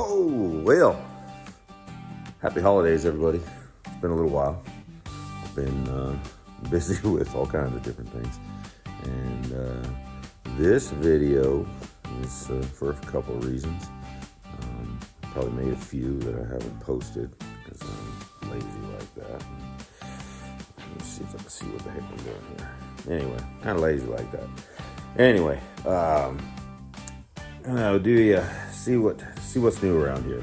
Oh, well, happy holidays, everybody. It's been a little while. I've been busy with all kinds of different things. And this video is for a couple of reasons. Probably made a few that I haven't posted because I'm lazy like that. Let's see if I can see what the heck I'm doing here. Anyway, kind of lazy like that. Anyway, do you see what's new around here?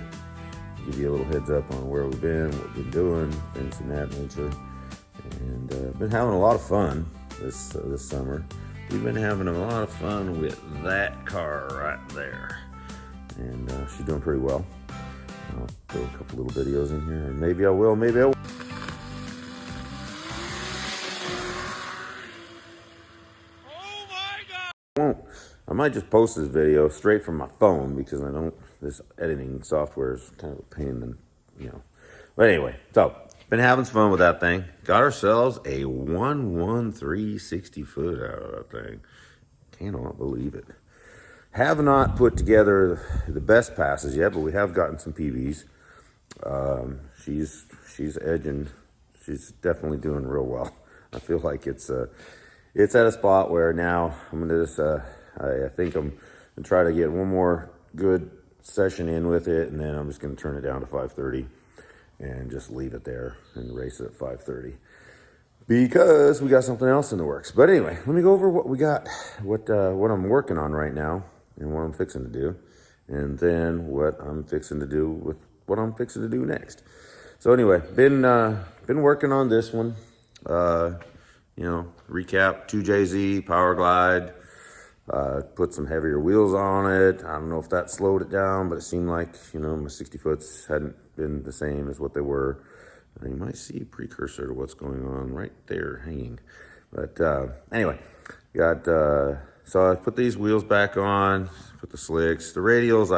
Give you a little heads up on where we've been, what we've been doing, things of that nature. And been having a lot of fun this summer. We've been having a lot of fun with that car right there. And she's doing pretty well. I'll throw a couple little videos in here, and maybe I will, maybe I won't. Oh my God! Won't. I might just post this video straight from my phone because this editing software is kind of a pain and, But anyway, so, been having some fun with that thing. Got ourselves a 113 60 foot out of that thing. Cannot believe it. Have not put together the best passes yet, but we have gotten some PBs. She's edging. She's definitely doing real well. I feel like it's at a spot where now I'm gonna just I think I'm gonna try to get one more good session in with it, and then I'm just gonna turn it down to 530 and just leave it there and race it at 530 because we got something else in the works. But anyway, let me go over what we got, what I'm working on right now, and what I'm fixing to do, and then what I'm fixing to do with what I'm fixing to do next. So anyway, been working on this one. Recap 2JZ Power Glide. Put some heavier wheels on it. I don't know if that slowed it down, but it seemed like, my 60 foots hadn't been the same as what they were. You might see a precursor to what's going on right there hanging. But anyway, so I put these wheels back on, put the slicks, the radials.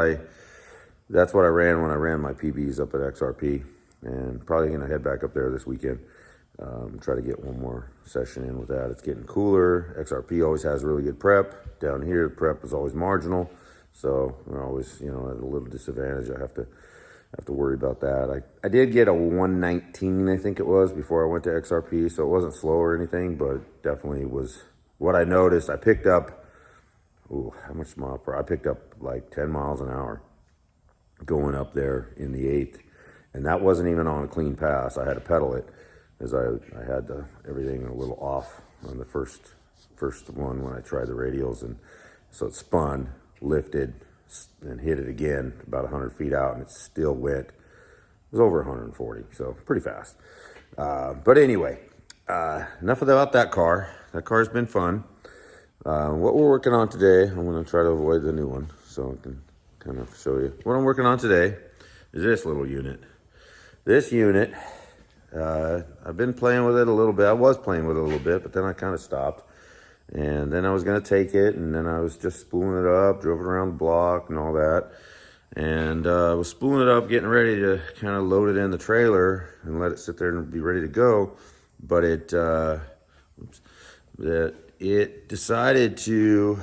That's what I ran when I ran my PBs up at XRP, and probably gonna head back up there this weekend. Try to get one more session in with that. It's getting cooler. XRP always has really good prep. Down here, the prep is always marginal, so we're always, at a little disadvantage. I have to worry about that. I did get a 119, I think it was, before I went to XRP, so it wasn't slow or anything, but definitely was what I noticed. I picked up, how much mile per hour? I picked up like 10 miles an hour going up there in the 8th, and that wasn't even on a clean pass. I had to pedal it, as I had everything a little off on the first one when I tried the radials, and so it spun, lifted, and hit it again about 100 feet out, and it still went. It was over 140, so pretty fast. But anyway, enough about that car. That car's been fun. What we're working on today, I'm going to try to avoid the new one so I can kind of show you. What I'm working on today is this little unit. This unit, I've been playing with it a little bit. I was playing with it a little bit, but then I kind of stopped. And then I was going to take it, and then I was just spooling it up, drove it around the block and all that. And I was spooling it up, getting ready to kind of load it in the trailer and let it sit there and be ready to go. But it decided to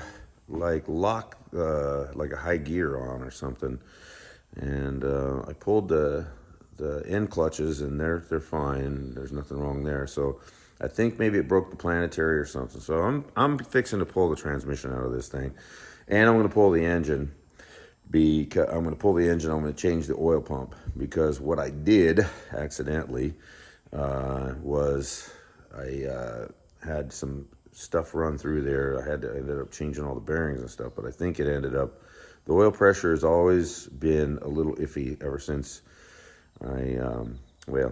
lock like a high gear on or something. And I pulled the end clutches, and they're fine. There's nothing wrong there. So I think maybe it broke the planetary or something. So I'm fixing to pull the transmission out of this thing, and I'm going to pull the engine. I'm going to pull the engine. I'm going to change the oil pump, because what I did accidentally was I had some stuff run through there. I ended up changing all the bearings and stuff, but I think it ended up, the oil pressure has always been a little iffy ever since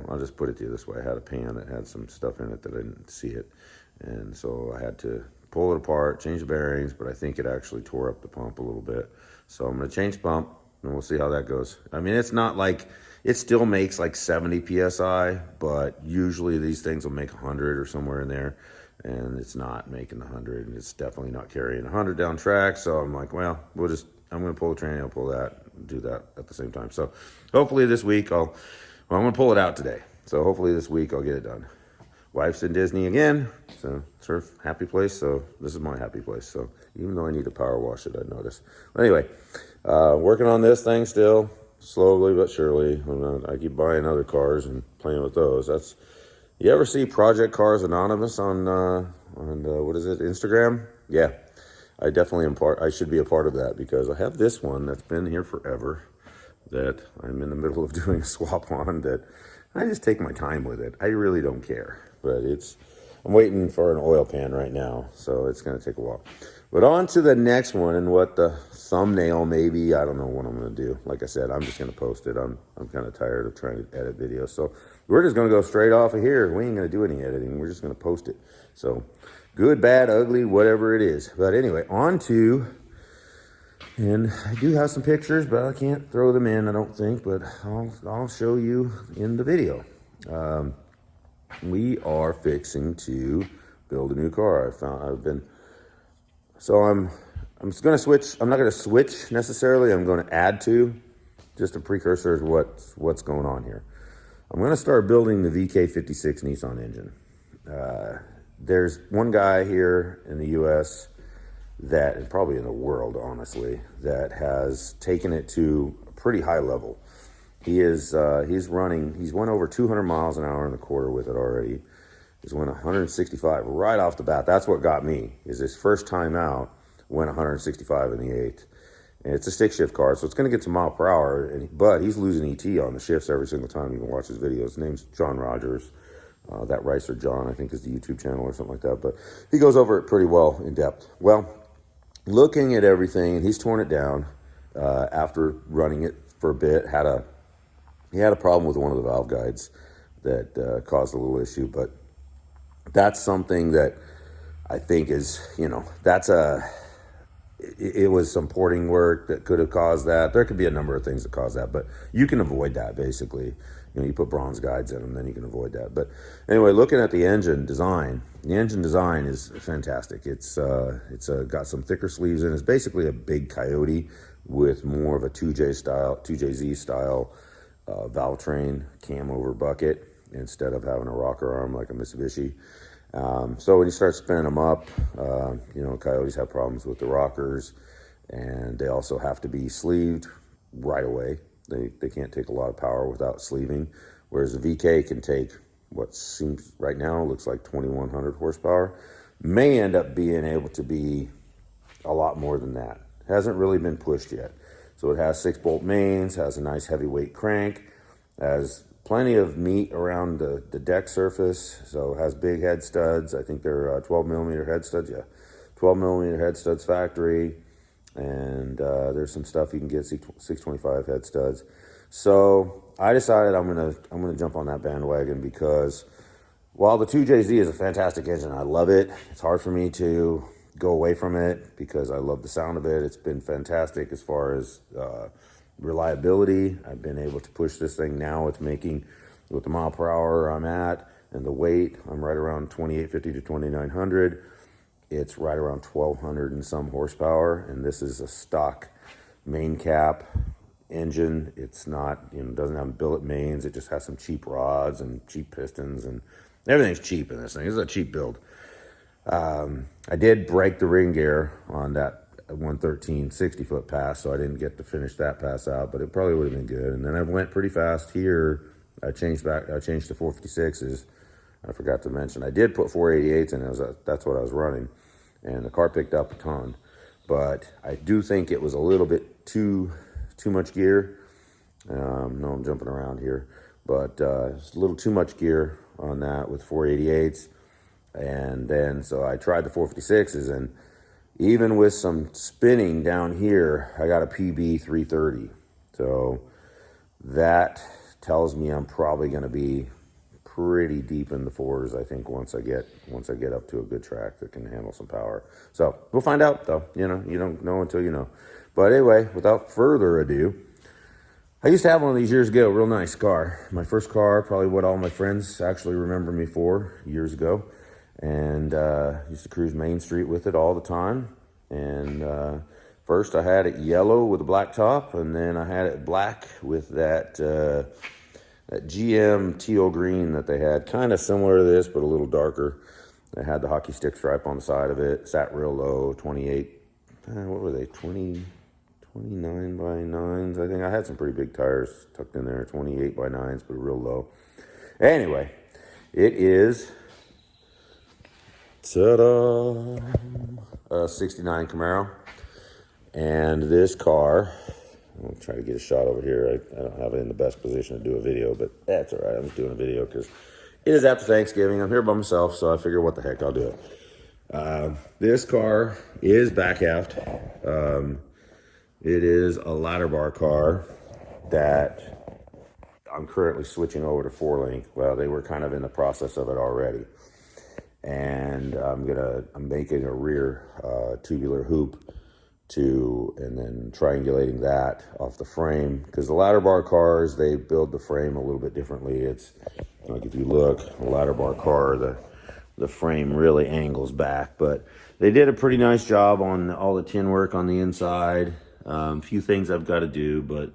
I'll just put it to you this way. I had a pan that had some stuff in it that I didn't see it. And so I had to pull it apart, change the bearings, but I think it actually tore up the pump a little bit. So I'm going to change the pump, and we'll see how that goes. I mean, it's not like, it still makes like 70 PSI, but usually these things will make 100 or somewhere in there. And it's not making the 100, and it's definitely not carrying 100 down track. So I'm like, well, I'm going to pull the tranny, I'll pull that, do that at the same time. So hopefully this week I'm going to pull it out today. So hopefully this week I'll get it done. Wife's in Disney again, so it's her happy place. So this is my happy place. So even though I need to power wash it, I notice. Anyway, working on this thing still. slowly but surely. I keep buying other cars and playing with those. You ever see Project Cars Anonymous on what is it, Instagram? Yeah, I definitely am I should be a part of that because I have this one that's been here forever that I'm in the middle of doing a swap on that I just take my time with it. I really don't care, but I'm waiting for an oil pan right now, so it's going to take a while. But on to the next one and what the thumbnail maybe. I don't know what I'm going to do. Like I said, I'm just going to post it. I'm kind of tired of trying to edit videos. So we're just going to go straight off of here. We ain't going to do any editing. We're just going to post it. So good, bad, ugly, whatever it is. But anyway, on to, and I do have some pictures, but I can't throw them in, I don't think, but I'll show you in the video. We are fixing to build a new car. I'm going to switch. I'm not going to switch necessarily. I'm going to add to, just a precursor to what's going on here. I'm going to start building the VK56 Nissan engine. There's one guy here in the U.S. that, and probably in the world, honestly, that has taken it to a pretty high level. He's went over 200 miles an hour in the quarter with it already. He's went 165 right off the bat. That's what got me, is his first time out, went 165 in the 8th. And it's a stick shift car, so it's going to get to mile per hour, but he's losing ET on the shifts every single time. You can watch his videos. His name's John Rogers. That Ricer John, I think, is the YouTube channel or something like that. But he goes over it pretty well in depth. Well, looking at everything, and he's torn it down after running it for a bit. He had a problem with one of the valve guides that caused a little issue, but that's something that I think is, it was some porting work that could have caused that. There could be a number of things that cause that, but you can avoid that basically. You put bronze guides in them, then you can avoid that. But anyway, looking at the engine design is fantastic. It's got some thicker sleeves in it. It's basically a big Coyote with more of a 2JZ style valve train cam over bucket instead of having a rocker arm like a Mitsubishi. So when you start spinning them up, Coyotes have problems with the rockers, and they also have to be sleeved right away. They can't take a lot of power without sleeving, whereas the VK can take what seems right now looks like 2,100 horsepower. May end up being able to be a lot more than that. Hasn't really been pushed yet. So it has 6-bolt mains, has a nice heavyweight crank, has plenty of meat around the deck surface, so it has big head studs. I think they're 12 millimeter head studs. Yeah, 12 millimeter head studs factory, and there's some stuff you can get 625 head studs. So I decided I'm gonna jump on that bandwagon because while the 2JZ is a fantastic engine, I love it. It's hard for me to go away from it because I love the sound of it. It's been fantastic as far as reliability. I've been able to push this thing now. It's making, with the mile per hour I'm at and the weight, I'm right around 2,850 to 2,900. It's right around 1,200 and some horsepower, and this is a stock main cap engine. It's not, doesn't have billet mains. It just has some cheap rods and cheap pistons, and everything's cheap in this thing. This is a cheap build. I did break the ring gear on that 113 60-foot pass, so I didn't get to finish that pass out, but it probably would have been good. And then I went pretty fast here. I changed to 456s. I forgot to mention, I did put 488s in. That's what I was running, and the car picked up a ton. But I do think it was a little bit too much gear. No, I'm jumping around here, but it's a little too much gear on that with 488s. And then, so I tried the 456s, and even with some spinning down here, I got a PB 330. So that tells me I'm probably going to be pretty deep in the fours, I think, once I get up to a good track that can handle some power. So we'll find out, though. You don't know until you know. But anyway, without further ado, I used to have one of these years ago, real nice car. My first car, probably what all my friends actually remember me for years ago. And used to cruise Main Street with it all the time. And first I had it yellow with a black top, and then I had it black with that GM teal green that they had, kind of similar to this, but a little darker. It had the hockey stick stripe on the side of it, sat real low, 28, what were they, 20, 29 by 9s. I think I had some pretty big tires tucked in there, 28 by 9s, but real low. Anyway, it is, ta-da, a 69 Camaro. And this car, I'll try to get a shot over here. I don't have it in the best position to do a video, but that's all right. I'm just doing a video because it is after Thanksgiving. I'm here by myself, so I figure what the heck, I'll do it. This car is back aft. It is a ladder bar car that I'm currently switching over to 4-link. Well, they were kind of in the process of it already. And I'm making a rear tubular hoop and then triangulating that off the frame, because the ladder bar cars, they build the frame a little bit differently. It's like, if you look, a ladder bar car, the frame really angles back, but they did a pretty nice job on all the tin work on the inside. A few things I've got to do, but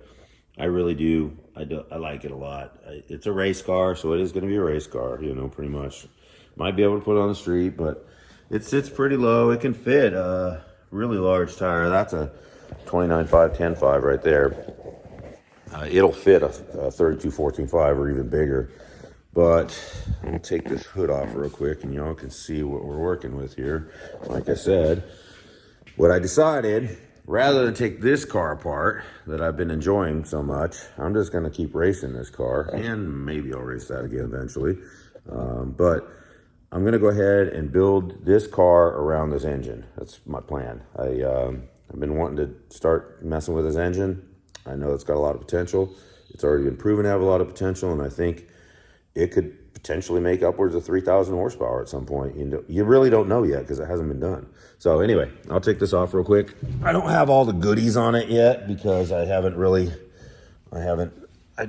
I really do. I like it a lot. It's a race car, so it is going to be a race car, you know, pretty much. Might be able to put it on the street, but it sits pretty low. It can fit a really large tire. That's a 29.5 10.5 right there. It'll fit a 32 14.5 or even bigger. But I'll take this hood off real quick and y'all can see what we're working with here. Like I said, what I decided, rather than take this car apart that I've been enjoying so much, I'm just going to keep racing this car, and maybe I'll race that again eventually. But I'm going to go ahead and build this car around this engine. That's my plan. I've been wanting to start messing with this engine. I know it's got a lot of potential. It's already been proven to have a lot of potential, and I think it could potentially make upwards of 3,000 horsepower at some point. You really don't know yet because it hasn't been done. So anyway, I'll take this off real quick. I don't have all the goodies on it yet because I've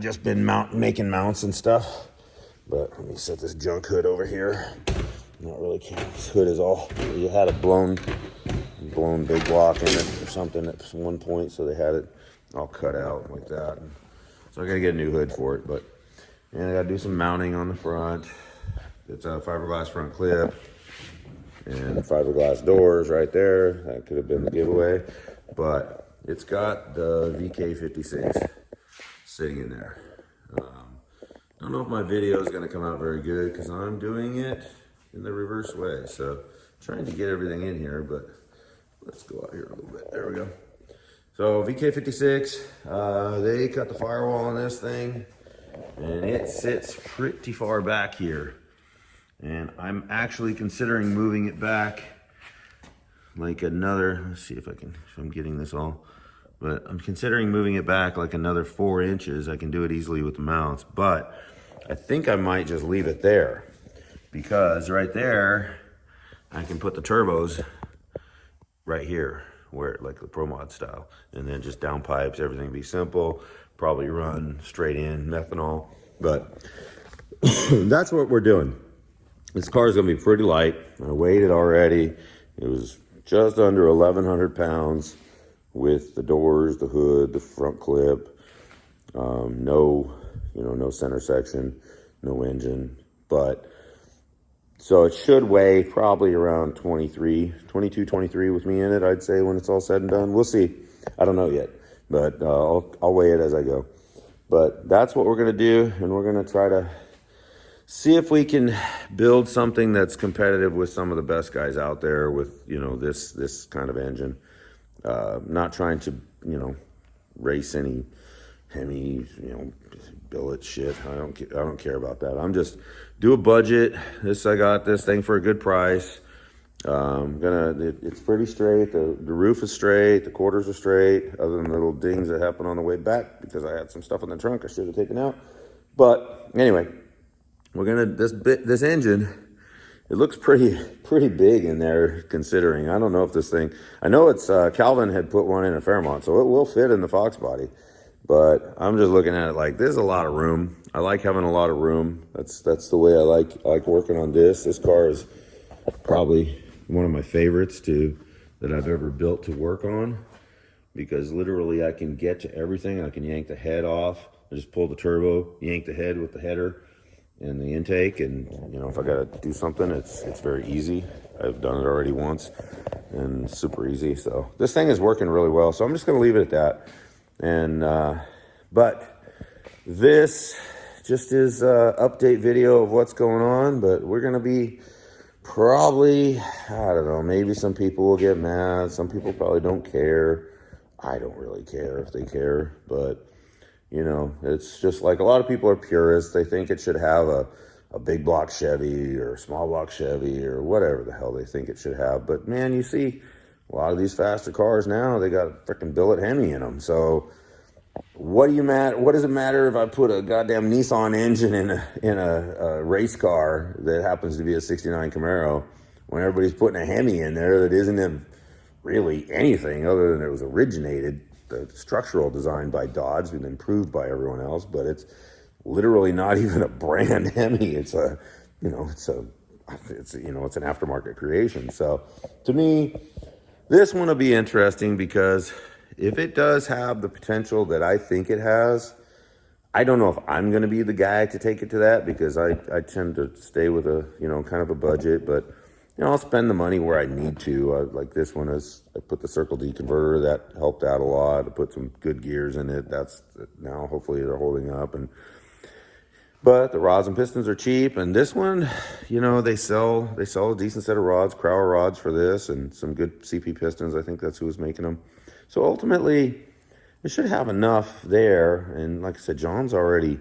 just been making mounts and stuff. But let me set this junk hood over here. Not really kidding. This hood is all, you had a blown big block in it or something at one point, so they had it all cut out like that. And so I gotta get a new hood for it, but and I gotta do some mounting on the front. It's a fiberglass front clip and fiberglass doors right there. That could have been the giveaway, but it's got the VK56 sitting in there. I don't know if my video is going to come out very good because I'm doing it in the reverse way. So trying to get everything in here, but let's go out here a little bit. There we go. So VK56, they cut the firewall on this thing and it sits pretty far back here. And I'm actually considering moving it back like another, let's see if I'm getting this all. But I'm considering moving it back like another 4 inches. I can do it easily with the mounts, but I think I might just leave it there because right there, I can put the turbos right here, where like the Pro Mod style, and then just down pipes, everything be simple, probably run straight in methanol, but that's what we're doing. This car is gonna be pretty light. I weighed it already. It was just under 1,100 pounds. With the doors, the hood, the front clip, no center section, no engine, but so it should weigh probably around 22, 23 with me in it, I'd say, when it's all said and done. We'll see. I don't know yet, but I'll weigh it as I go. But that's what we're going to do, and we're going to try to see if we can build something that's competitive with some of the best guys out there with, this kind of engine. Not trying to, race any Hemi, billet shit. I don't care about that. I'm just do a budget. I got this thing for a good price. It's pretty straight. The roof is straight. The quarters are straight, other than the little dings that happened on the way back because I had some stuff in the trunk I should have taken out. But anyway, this engine. It looks pretty big in there, considering. I don't know if this thing, I know it's, Calvin had put one in a Fairmont, so it will fit in the Fox body. But I'm just looking at it like, there's a lot of room. I like having a lot of room. That's the way I like working on this. This car is probably one of my favorites that I've ever built to work on. Because literally I can get to everything. I can yank the head off. I just pull the turbo, yank the head with the header and the intake, and if I gotta do something, it's very easy. I've done it already once. and super easy. So this thing is working really well. So I'm just going to leave it at that. And, but this just is a update video of what's going on, but we're going to be probably, I don't know, maybe some people will get mad. Some people probably don't care. I don't really care if they care, but you know, it's just like a lot of people are purists. They think it should have a big block Chevy or a small block Chevy or whatever the hell they think it should have. But man, you see a lot of these faster cars now, they got a freaking billet Hemi in them. So what does it matter if I put a goddamn Nissan engine in a race car that happens to be a 69 Camaro when everybody's putting a Hemi in there that isn't really anything other than it was originated, the structural design by Dodge and improved by everyone else, but it's literally not even a brand Hemi. It's an aftermarket creation. So to me, this one will be interesting because if it does have the potential that I think it has, I don't know if I'm going to be the guy to take it to that because I tend to stay with a, kind of a budget, but I'll spend the money where I need to. Like this one I put the Circle D converter, that helped out a lot. I put some good gears in it. That's now hopefully they're holding up. But the rods and pistons are cheap, and this one, they sell a decent set of rods, Crowell rods for this, and some good CP pistons. I think that's who was making them. So ultimately, it should have enough there. And like I said, he's already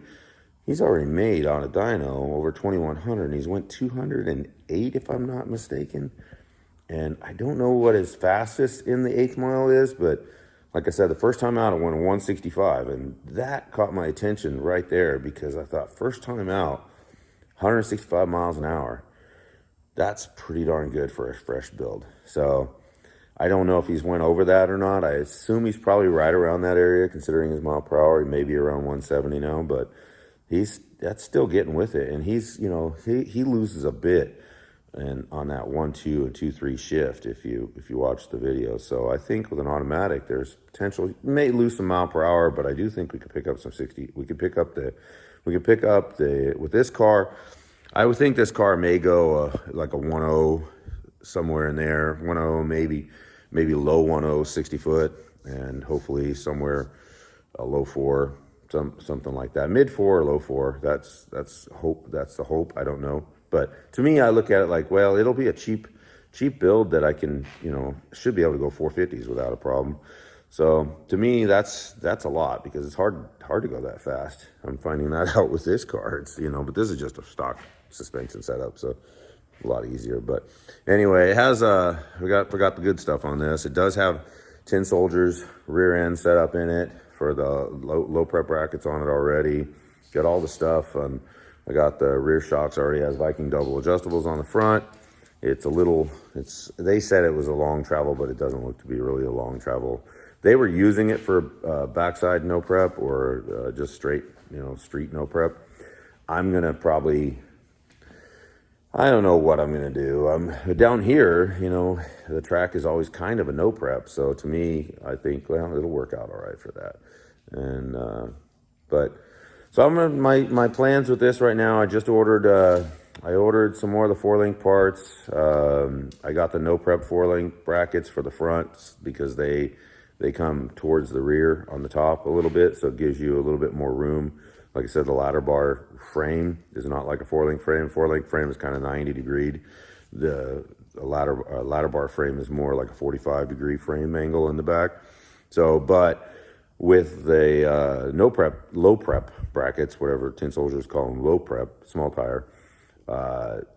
made on a dyno over 2,100, and he's went 208 if I'm not mistaken. And I don't know what his fastest in the 8th mile is, but like I said, the first time out it went 165, and that caught my attention right there because I thought first time out, 165 miles an hour, that's pretty darn good for a fresh build. So I don't know if he's went over that or not. I assume he's probably right around that area considering his mile per hour. He may be around 170 now, but that's still getting with it. And he's, he loses a bit and on that 1-2 and 2-3 shift if you watch the video. So I think with an automatic there's potential. You may lose some mile per hour, but I do think we could pick up some 60. We could pick up with this car. I would think this car may go like a 1.0 somewhere in there, 1.0 maybe low 1.0 60 foot, and hopefully somewhere a low 4, something like that, mid 4 or low 4. That's hope. That's the hope. I don't know. But to me, I look at it like, well, it'll be a cheap build that I can, should be able to go 450s without a problem. So to me, that's a lot because it's hard to go that fast. I'm finding that out with this car. It's, but this is just a stock suspension setup, so a lot easier. But anyway, it has forgot the good stuff on this. It does have Tin Soldiers rear end set up in it for the low prep brackets on it already. Got all the stuff. I got the rear shocks, already has Viking double adjustables on the front. They said it was a long travel, but it doesn't look to be really a long travel. They were using it for backside no prep or just straight, street no prep. I'm going to probably, I don't know what I'm going to do. I'm down here, the track is always kind of a no prep. So to me, I think, well, it'll work out all right for that. And, so my plans with this right now, I just ordered some more of the 4-link parts. I got the no prep 4-link brackets for the front because they come towards the rear on the top a little bit. So it gives you a little bit more room. Like I said, the ladder bar frame is not like a 4-link frame. 4-link frame is kind of 90 degree. The ladder bar frame is more like a 45 degree frame angle in the back. So, but with the low prep brackets, whatever Tin Soldiers call them, low prep, small tire,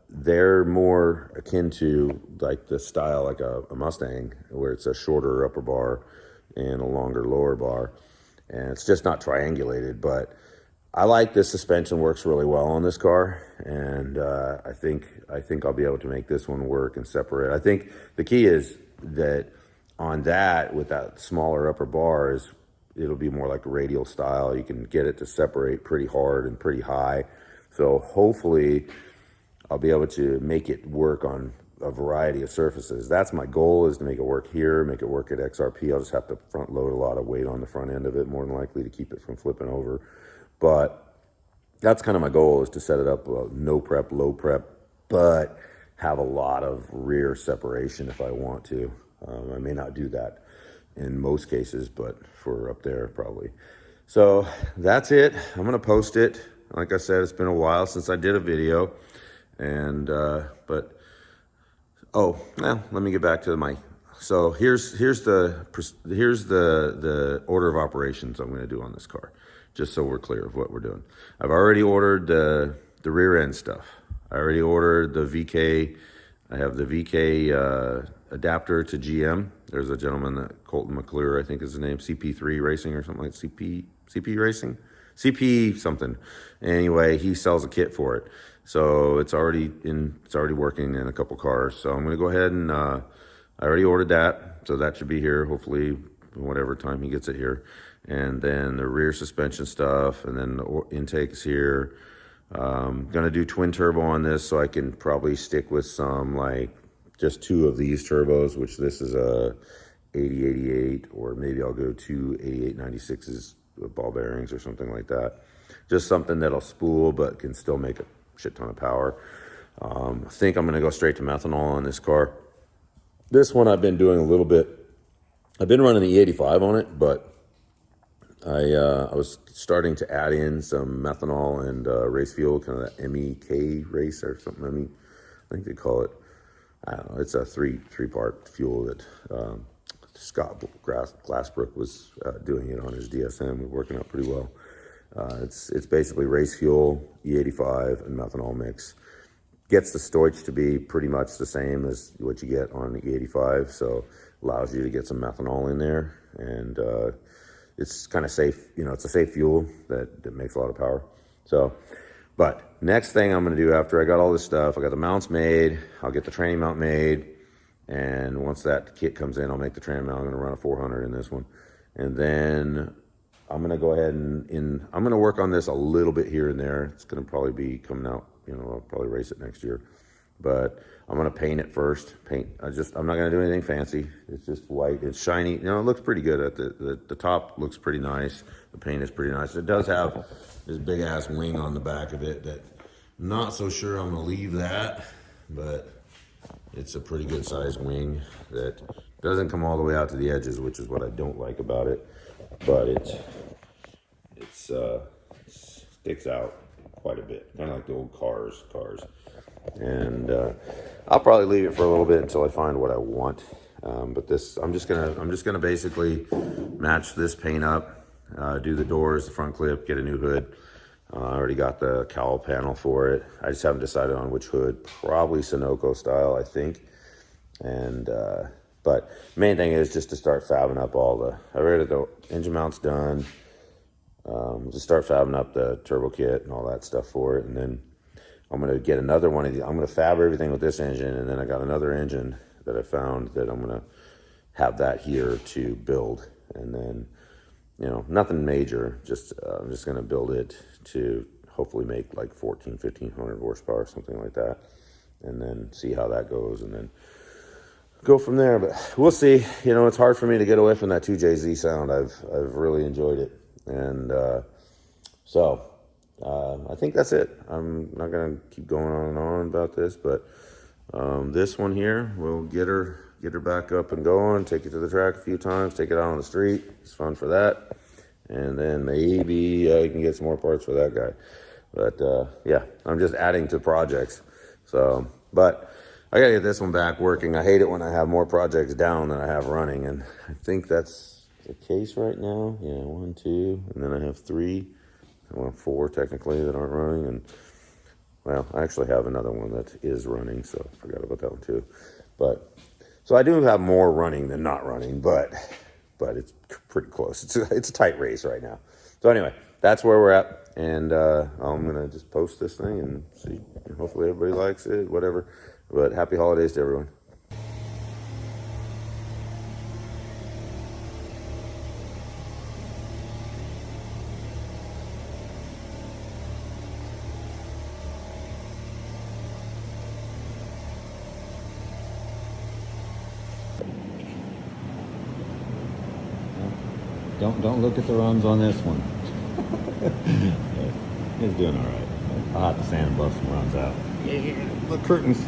they're more akin to like the style like a Mustang, where it's a shorter upper bar and a longer lower bar, and it's just not triangulated. But I like this suspension, works really well on this car, and I think I'll be able to make this one work and separate. I think the key is that on that, with that smaller upper bar, is it'll be more like a radial style. You can get it to separate pretty hard and pretty high. So hopefully I'll be able to make it work on a variety of surfaces. That's my goal, is to make it work here, make it work at XRP. I'll just have to front load a lot of weight on the front end of it, more than likely, to keep it from flipping over. But that's kind of my goal, is to set it up no prep, low prep, but have a lot of rear separation if I want to. I may not do that in most cases, but for up there probably. So that's it. I'm gonna post it. Like I said, it's been a while since I did a video, and but oh, well, let me get back to my. So here's the order of operations I'm gonna do on this car, just so we're clear of what we're doing. I've already ordered the rear end stuff. I already ordered the VK. I have the VK adapter to GM. There's a gentleman that Colton McClure, I think is his name, CP3 Racing or something like CP Racing, CP something. Anyway, he sells a kit for it, so it's already working in a couple cars. So I'm gonna go ahead and I already ordered that, so that should be here hopefully whatever time he gets it here. And then the rear suspension stuff, and then the intake is here. Gonna do twin turbo on this, so I can probably stick with some, like just 2 of these turbos, which this is a 8088, or maybe I'll go 2 8896s with ball bearings or something like that. Just something that'll spool but can still make a shit ton of power. I think I'm gonna go straight to methanol on this car. This one I've been doing a little bit. I've been running the E85 on it, but I was starting to add in some methanol and race fuel, kind of that MEK race or something. I think they call it. I don't know. It's a three-part fuel that Scott Glassbrook was doing it on his DSM. We're working out pretty well. It's basically race fuel, E85, and methanol mix. Gets the storage to be pretty much the same as what you get on the E85, so allows you to get some methanol in there, and it's kind of safe. You know, it's a safe fuel that makes a lot of power. So, but next thing I'm going to do after I got all this stuff, I got the mounts made, I'll get the training mount made, and once that kit comes in, I'll make the training mount. I'm going to run a 400 in this one, and then I'm going to go ahead and I'm going to work on this a little bit here and there. It's going to probably be coming out, you know, I'll probably race it next year, but I'm going to paint it first. I'm not going to do anything fancy. It's just white. It's shiny. You know, it looks pretty good. At the top looks pretty nice. The paint is pretty nice. It does have this big ass wing on the back of it that I'm not so sure I'm going to leave that, but it's a pretty good sized wing that doesn't come all the way out to the edges, which is what I don't like about it, but it sticks out quite a bit, kind of like the old cars. And I'll probably leave it for a little bit until I find what I want. But this, I'm just gonna basically match this paint up, do the doors, the front clip, get a new hood. I already got the cowl panel for it. I just haven't decided on which hood. Probably Sunoco style, I think. And but main thing is just to start fabbing up all the. I already got the engine mounts done. Just start fabbing up the turbo kit and all that stuff for it, and then I'm going to get another one of these. I'm going to fab everything with this engine, and then I got another engine that I found that I'm going to have that here to build. And then, you know, nothing major, just I'm just going to build it to hopefully make like 1500 horsepower, something like that, and then see how that goes, and then go from there. But we'll see. You know, it's hard for me to get away from that 2JZ sound. I've really enjoyed it, and so I think that's it. I'm not going to keep going on and on about this, but this one here, we'll get her back up and going, take it to the track a few times, take it out on the street. It's fun for that. And then maybe I can get some more parts for that guy. But yeah, I'm just adding to projects. So, but I got to get this one back working. I hate it when I have more projects down than I have running. And I think that's the case right now. Yeah, 1, 2, and then I have 3. Well, 4 technically that aren't running, and well, I actually have another one that is running, so I forgot about that one too. But so I do have more running than not running, but it's pretty close. It's a tight race right now. So anyway, that's where we're at, and I'm gonna just post this thing and see. Hopefully everybody likes it, whatever. But happy holidays to everyone. Don't look at the runs on this one. It's doing all right. I'll have to sand and buff some runs out. Yeah, the curtains.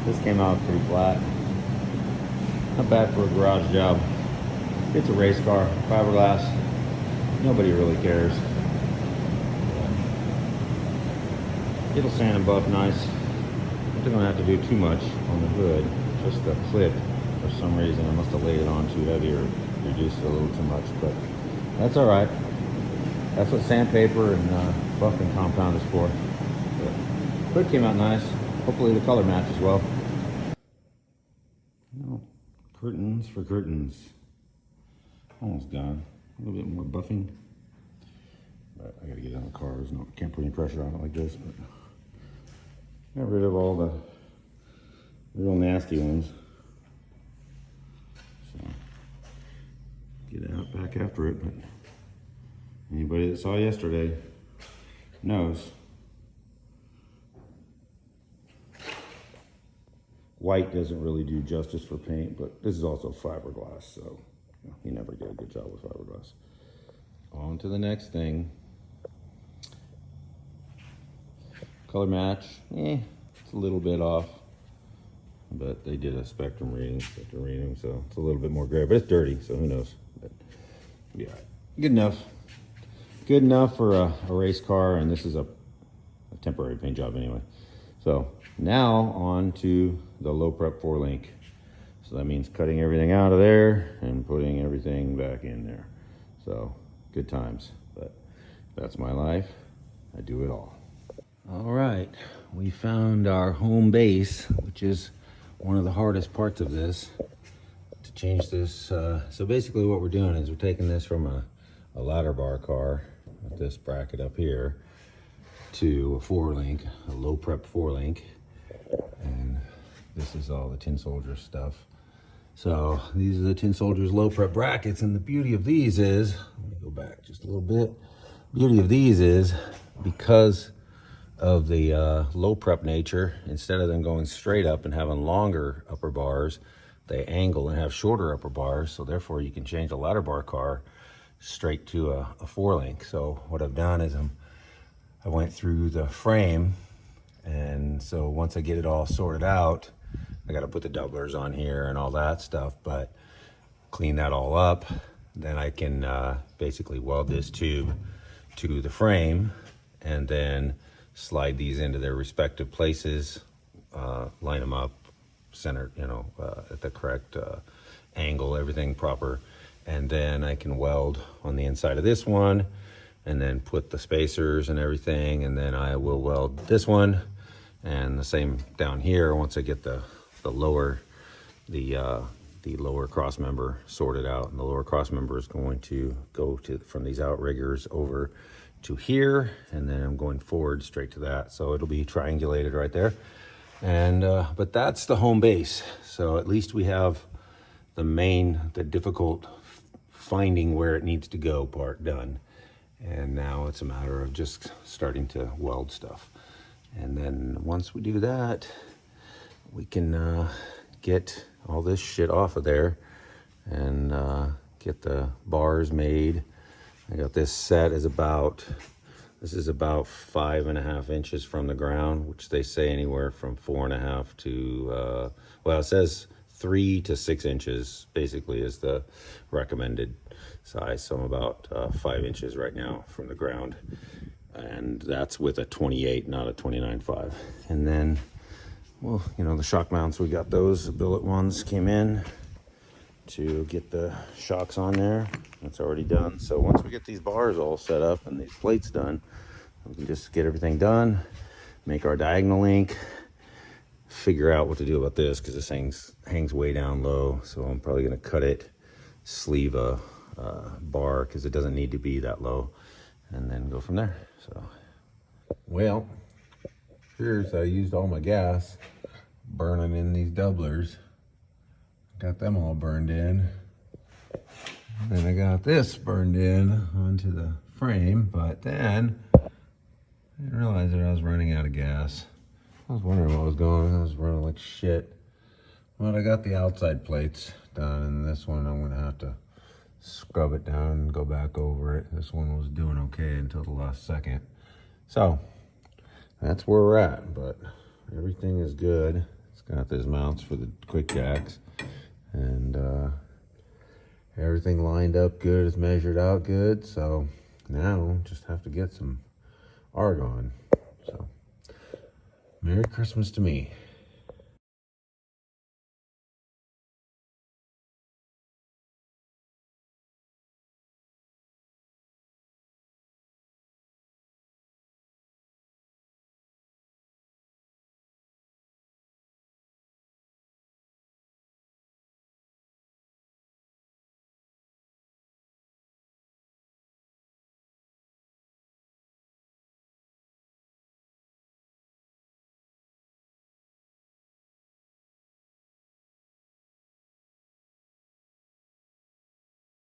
This came out pretty flat. Not bad for a garage job. It's a race car, fiberglass. Nobody really cares. It'll sand and buff nice. I don't have to do too much on the hood. Just the clip, for some reason, I must have laid it on too heavy or reduced it a little too much, but that's all right. That's what sandpaper and buffing compound is for. But hood came out nice. Hopefully the color matches well. No, curtains for curtains. Almost done. A little bit more buffing. But I gotta get it on the car. Can't put any pressure on it like this. But got rid of all the real nasty ones. So get out back after it. But anybody that saw yesterday knows. White doesn't really do justice for paint, but this is also fiberglass, so you never get a good job with fiberglass. On to the next thing. Color match, it's a little bit off, but they did a spectrum reading, so it's a little bit more gray, but it's dirty, so who knows. But yeah, good enough. Good enough for a race car, and this is a temporary paint job anyway. So now on to the low prep 4-link. So that means cutting everything out of there and putting everything back in there. So good times, but that's my life. I do it all. All right, we found our home base, which is one of the hardest parts of this, to change this. So basically what we're doing is we're taking this from a ladder bar car with this bracket up here to a 4-link, a low prep 4-link. And this is all the Tin Soldier stuff. So these are the Tin Soldiers low prep brackets, and the beauty of these is, let me go back just a little bit. Beauty of these is because of the low prep nature, instead of them going straight up and having longer upper bars, they angle and have shorter upper bars. So therefore you can change a ladder bar car straight to a 4-link. So what I've done is I went through the frame, and so once I get it all sorted out, I got to put the doublers on here and all that stuff, but clean that all up, then I can basically weld this tube to the frame and then slide these into their respective places, line them up, center, at the correct angle, everything proper, and then I can weld on the inside of this one and then put the spacers and everything, and then I will weld this one, and the same down here once I get the lower cross member sorted out. And the lower cross member is going to go from these outriggers over to here, and then I'm going forward straight to that, so it'll be triangulated right there. And but that's the home base, so at least we have the difficult finding where it needs to go part done. And now it's a matter of just starting to weld stuff. And then once we do that, we can get all this shit off of there and get the bars made. I got this set this is about 5.5 inches from the ground, which they say anywhere from 4.5 to, well, it says 3 to 6 inches basically is the recommended size. So I'm about 5 inches right now from the ground, and that's with a 28, not a 29.5. And then, well, the shock mounts, we got those. The billet ones came in to get the shocks on there. That's already done. So once we get these bars all set up and these plates done, we can just get everything done, make our diagonal link, figure out what to do about this, because this hangs way down low. So I'm probably going to cut it, sleeve a bar, because it doesn't need to be that low, and then go from there. So, well, here's, I used all my gas burning in these doublers. Got them all burned in. Then I got this burned in onto the frame, but then I didn't realize that I was running out of gas. I was wondering what was going on. I was running like shit. But I got the outside plates done, and this one I'm gonna have to scrub it down and go back over it. This one was doing okay until the last second. So that's where we're at, but everything is good. It's got these mounts for the quick jacks, and everything lined up good. It's measured out good. So now just have to get some argon. So Merry Christmas to me.